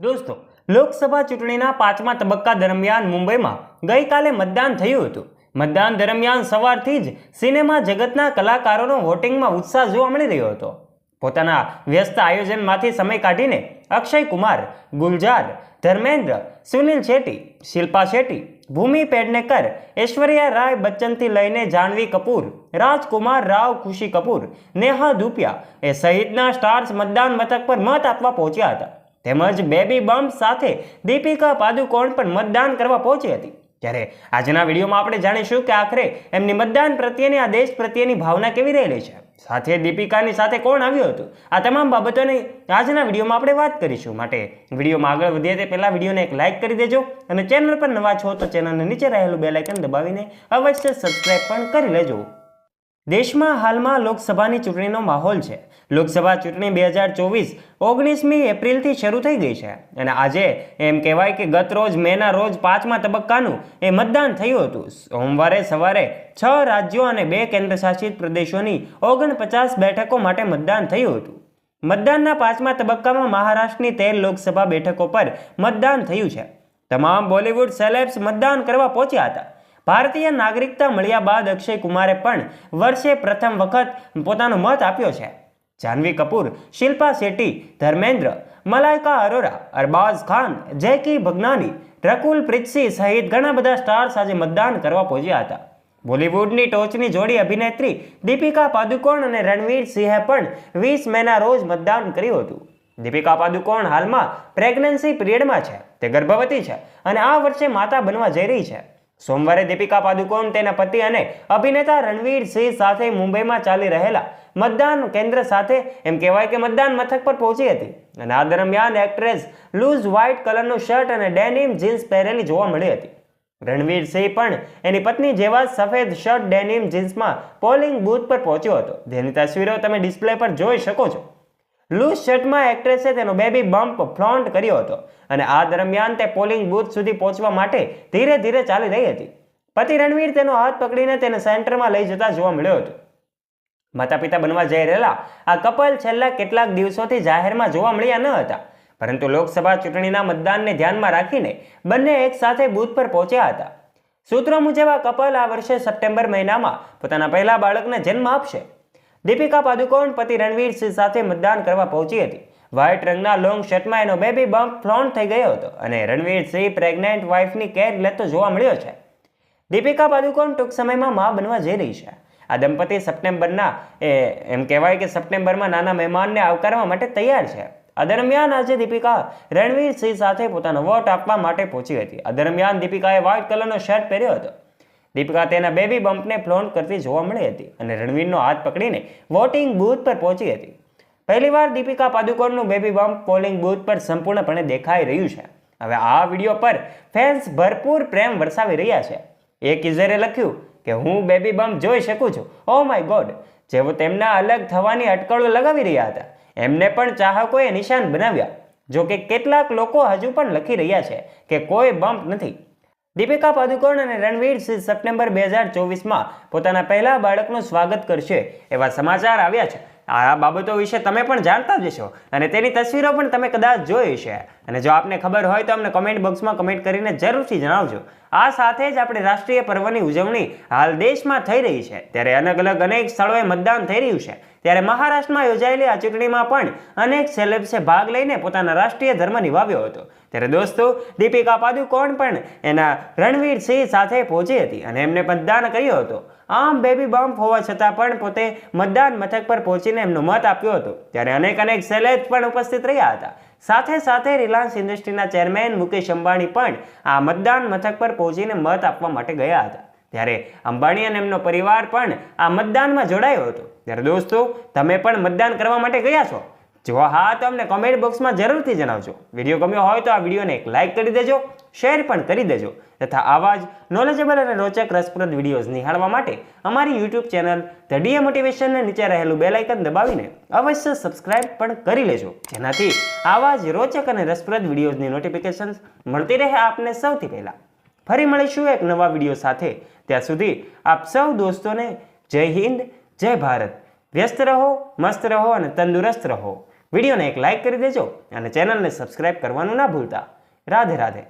દોસ્તો, લોકસભા ચૂંટણીના 5મા તબક્કા દરમિયાન મુંબઈમાં ગઈકાલે મતદાન થયું હતું. મતદાન દરમિયાન સવારથી જ સિનેમા જગતના કલાકારોનો વોટિંગમાં ઉત્સાહ જોવા મળી રહ્યો હતો. પોતાના વ્યસ્ત આયોજનમાંથી સમય કાઢીને અક્ષય કુમાર, ગુલઝાર, ધર્મેન્દ્ર, સુનિલ શેટ્ટી, શિલ્પા શેટ્ટી, ભૂમિ પેડનેકર, ઐશ્વર્યા રાય બચ્ચનથી લઈને જાહ્નવી કપૂર, રાજકુમાર રાવ, ખુશી કપૂર, નેહા ધુપિયા એ સહિતના સ્ટાર્સ મતદાન મથક પર મત આપવા પહોંચ્યા હતા. તેમજ બેબી બમ્પ સાથે દીપિકા પાદુકોણ પણ મતદાન કરવા પહોંચી હતી. ત્યારે આજના વિડીયોમાં આપણે જાણીશું કે આખરે એમની મતદાન પ્રત્યેની આ દેશ પ્રત્યેની ભાવના કેવી રહેલી છે, સાથે દીપિકાની સાથે કોણ આવ્યું હતું, આ તમામ બાબતોની આજના વિડીયોમાં આપણે વાત કરીશું. માટે વિડીયોમાં આગળ વધીએ તે પહેલા વિડીયોને એક લાઇક કરી દેજો અને ચેનલ પર નવા છો તો ચેનલને નીચે રહેલું બેલ આઇકન દબાવીને અવશ્ય સબસ્ક્રાઇબ પણ કરી લેજો. દેશમાં હાલમાં લોકસભાની ચૂંટણીનો માહોલ છે. લોકસભા ચૂંટણી 2024 19મી એપ્રિલથી શરૂ થઈ ગઈ છે અને આજે એમ કહેવાય કે ગત રોજ મેના રોજ 5મા તબક્કાનું મતદાન થયું હતું. સોમવારે સવારે 6 રાજ્યો અને 2 કેન્દ્રશાસિત પ્રદેશોની 49 બેઠકો માટે મતદાન થયું હતું. મતદાનના 5મા તબક્કામાં મહારાષ્ટ્રની 13 લોકસભા બેઠકો પર મતદાન થયું છે. તમામ બોલિવૂડ સેલેબ્સ મતદાન કરવા પહોંચ્યા હતા. ભારતીય નાગરિકતા મળ્યા બાદ અક્ષય કુમારે પણ વર્ષે પ્રથમ વખત પોતાનો મત આપ્યો છે. જાહ્નવી કપૂર, શિલ્પા શેટ્ટી, ધર્મેન્દ્ર, મલાઇકા અરોરા, અરબાઝ ખાન, જેકી ભગનાની, રકુલ પ્રીત સિંહ સહિત ઘણા બધા સ્ટાર્સ આજે મતદાન કરવા પહોંચ્યા હતા. બોલિવૂડની ટોચની જોડી અભિનેત્રી દીપિકા પાદુકોણ અને રણવીર સિંહે પણ 20 મેના રોજ મતદાન કર્યું હતું. દીપિકા પાદુકોણ હાલમાં પ્રેગ્નન્સી પિરિયડમાં છે. તે ગર્ભવતી છે અને આ વર્ષે માતા બનવા જઈ રહી છે. સોમવારે દીપિકા પાદુકોણ તેના પતિ અને અભિનેતા રણવીર સિંહ સાથે મુંબઈમાં ચાલી રહેલા મતદાન કેન્દ્ર સાથે એમ કહેવાય કે મતદાન મથક પર પહોંચી હતી અને આ દરમિયાન એક્ટ્રેસ લૂઝ વ્હાઇટ કલરનું શર્ટ અને ડેનિમ જીન્સ પહેરેલી જોવા મળી હતી. રણવીર સિંહ પણ એની પત્ની જેવા સફેદ શર્ટ ડેનિમ જીન્સમાં પોલિંગ બૂથ પર પહોંચ્યો હતો. જેની તસવીરો તમે ડિસ્પ્લે પર જોઈ શકો છો. લૂઝ શર્ટમાં એક્ટ્રેસે તેનો બેબી બમ્પ ફ્લોન્ટ કર્યો હતો અને આ દરમિયાન તે પોલિંગ બૂથ સુધી પહોંચવા માટે ધીરે ધીરે ચાલી રહી હતી. પતિ રણવીર તેનો હાથ પકડીને તેને સેન્ટરમાં લઈ જતા જોવા મળ્યો હતો. માતા પિતા બનવા જઈ રહેલા આ કપલ છેલ્લા કેટલાક દિવસોથી જાહેરમાં જોવા મળ્યા ન હતા, પરંતુ લોકસભા ચૂંટણીના મતદાનને ધ્યાનમાં રાખીને બંને એક સાથે બૂથ પર પહોંચ્યા હતા. સૂત્રો મુજબ આ કપલ આ વર્ષે સપ્ટેમ્બર મહિનામાં પોતાના પહેલા બાળકને જન્મ આપશે. દીપિકા પાદુકોણ પતિ રણવીર સિંહ સાથે મતદાન કરવા પહોંચી હતી. વ્હાઇટ રંગના લોંગ શર્ટમાં એનો બેબી બમ્પ ફ્લોન્ટ થઈ ગયો હતો અને રણવીર સિંહ પ્રેગ્નેન્ટ વાઇફની કેર લેતો જોવા મળ્યો છે. દીપિકા પાદુકોણ ટૂંક સમયમાં મા બનવા જઈ રહી છે. આ દંપતી એમ કહેવાય કે સપ્ટેમ્બરમાં નાના મહેમાનને આવકારવા માટે તૈયાર છે. આ દરમિયાન આજે દીપિકા રણવીર સિંહ સાથે પોતાનો વોટ આપવા માટે પહોંચી હતી. આ દરમિયાન દીપિકાએ વ્હાઇટ કલરનો શર્ટ પહેર્યો હતો. દીપિકા તેના બેબી બમ્પને ફ્લોન્ટ કરતી જોવા મળી હતી અને રણવીરનો હાથ પકડીને વોટિંગ બૂથ પર પહોંચી હતી. પહેલીવાર દીપિકા પાદુકોણનું બેબી બમ્પ પોલિંગ બૂથ પર સંપૂર્ણપણે દેખાઈ રહ્યું છે. હવે આ વિડીયો પર ફેન્સ ભરપૂર પ્રેમ વરસાવી રહ્યા છે. એક યુઝરે લખ્યું કે હું બેબી બમ્પ જોઈ શકું છું, ઓ માય ગોડ. જેઓ તેમના અલગ થવાની અટકળો લગાવી રહ્યા હતા એમને પણ ચાહકોએ નિશાન બનાવ્યા. જો કે કેટલાક લોકો હજુ પણ લખી રહ્યા છે કે કોઈ બમ્પ નથી. દીપિકા પાદુકોણ અને રણવીર સિંહ સપ્ટેમ્બર 2024માં પોતાના પહેલા બાળકનું સ્વાગત કરશે એવા સમાચાર આવ્યા છે. આ બાબતો વિશે તમે પણ જાણતા જ હશો અને તેની તસવીરો પણ તમે કદાચ જોઈ છે. અને જો આપને ખબર હોય તો અમને કમેન્ટ બોક્સમાં કમેન્ટ કરીને જરૂરથી જણાવજો. આ સાથે જ આપણે રાષ્ટ્રીય પર્વની ઉજવણી હાલ દેશમાં થઈ રહી છે, ત્યારે અનેક સ્થળોએ મતદાન થઈ રહ્યું છે. ત્યારે મહારાષ્ટ્રમાં યોજાયેલી આ ચૂંટણીમાં પણ અનેક સેલેબ્સે ભાગ લઈને પોતાના રાષ્ટ્રીય ધર્મ નિભાવ્યો હતો. ત્યારે દોસ્તો, દીપિકા પાદુકોણ પણ એના રણવીર સિંહ સાથે પહોંચી હતી અને એમને મતદાન કર્યો હતો. આમ બેબી બમ્પ હોવા છતાં પણ પોતે મતદાન મથક પર પહોંચીને એમનો મત આપ્યો હતો. ત્યારે અનેક સેલેબ્સ પણ ઉપસ્થિત રહ્યા હતા. સાથે સાથે રિલાયન્સ ઇન્ડસ્ટ્રીના ચેરમેન મુકેશ અંબાણી પણ આ મતદાન મથક પર પહોંચીને મત આપવા માટે ગયા હતા. ત્યારે અંબાણી અને એમનો પરિવાર પણ આ મતદાનમાં જોડાયો હતો. ત્યારે દોસ્તો, તમે પણ મતદાન કરવા માટે ગયા છો? જો હા તો અમને કોમેન્ટ બોક્સમાં જરૂરથી જણાવજો. વિડીયો ગમ્યો હોય તો આ વિડીયોને એક લાઇક કરી દેજો, શેર પણ કરી દેજો તથા આવા જ નોલેજેબલ અને રોચક રસપ્રદ વિડીયોઝ નિહાળવા માટે અમારી યુટ્યુબ ચેનલ ધ ડીએ મોટિવેશનને નીચે રહેલું બેલ આઇકન દબાવીને અવશ્ય સબસ્ક્રાઇબ પણ કરી લેજો, જેનાથી આવા જ રોચક અને રસપ્રદ વિડીયોઝની નોટિફિકેશન્સ મળતી રહે આપને સૌથી પહેલા. ફરી મળીશું એક નવા વિડીયો સાથે. ત્યાં સુધી આપ સૌ દોસ્તોને જય હિન્દ, જય ભારત. વ્યસ્ત રહો, મસ્ત રહો અને તંદુરસ્ત રહો. વિડીયોને એક લાઇક કરી દેજો અને ચેનલને સબસ્ક્રાઇબ કરવાનું ના ભૂલતા. રાધે રાધે.